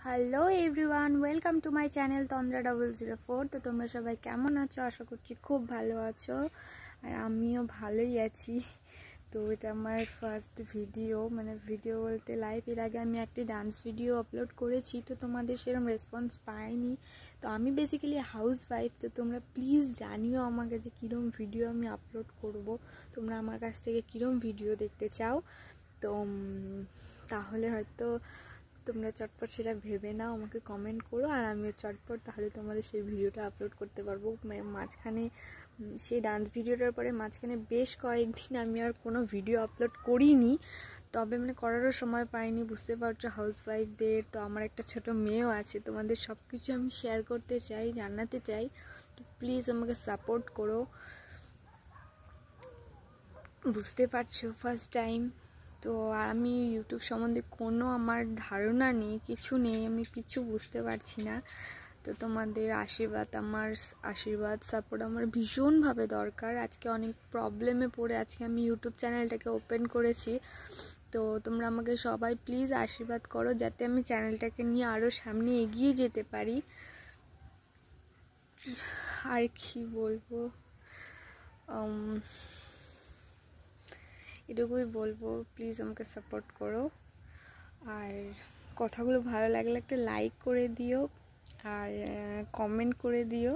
Hello everyone, welcome to my channel তন্দ্রা004। তো তোমরা সবাই কেমন আছো? আশা করছি খুব ভালো আছো, আর আমিও ভালোই আছি। তো এটা আমার ফার্স্ট ভিডিও, মানে ভিডিও বলতে লাইভ। এর আগে আমি একটি ডান্স ভিডিও আপলোড করেছি, তো তোমাদের সেরকম রেসপন্স পাইনি। তো আমি বেসিক্যালি হাউস ওয়াইফ, তো তোমরা প্লিজ জানিও আমাকে যে কীরকম ভিডিও আমি আপলোড করব, তোমরা আমার কাছ থেকে কীরকম ভিডিও দেখতে চাও। তো তাহলে হয়তো তোমরা চটপট সেটা ভেবে নাও, আমাকে কমেন্ট করো, আর আমিও চটপট তাহলে তোমাদের সেই ভিডিওটা আপলোড করতে পারবো। মাঝখানে সেই ডান্স ভিডিওটার পরে মাঝখানে বেশ কয়েকদিন আমি আর কোনো ভিডিও আপলোড করিনি, তবে করারও সময় পাইনি। বুঝতে পারছো হাউস ওয়াইফদের, তো আমার একটা ছোট মেয়েও আছে, তোমাদের সব কিছু আমি শেয়ার করতে চাই, জানাতে চাই। তো প্লিজ আমাকে সাপোর্ট করো। বুঝতে পারছো ফার্স্ট টাইম তো, আর আমি ইউটিউব সম্বন্ধে কোনো আমার ধারণা নেই, কিছু নেই, আমি কিছু বুঝতে পারছি না। তো তোমাদের আশীর্বাদ সাপোর্ট আমার ভীষণভাবে দরকার। আজকে অনেক প্রবলেমে পড়ে আজকে আমি ইউটিউব চ্যানেলটাকে ওপেন করেছি। তো তোমরা আমাকে সবাই প্লিজ আশীর্বাদ করো, যাতে আমি চ্যানেলটাকে নিয়ে আরও সামনে এগিয়ে যেতে পারি। আর কি বলবো, এটুকুই বলবো, প্লিজ আমাকে সাপোর্ট করো। আর কথাগুলো ভালো লাগলে একটা লাইক করে দিও, আর কমেন্ট করে দিও,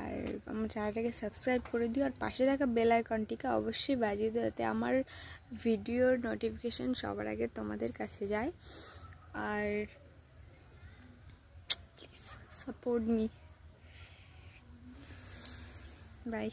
আর আমার চ্যানেলটাকে সাবস্ক্রাইব করে দিও, আর পাশে থাকা বেল আইকনটিকে অবশ্যই বাজিয়ে দিও, যাতে আমার ভিডিওর নোটিফিকেশান সবার আগে তোমাদের কাছে যায়। আর প্লিজ সাপোর্ট মি। বাই।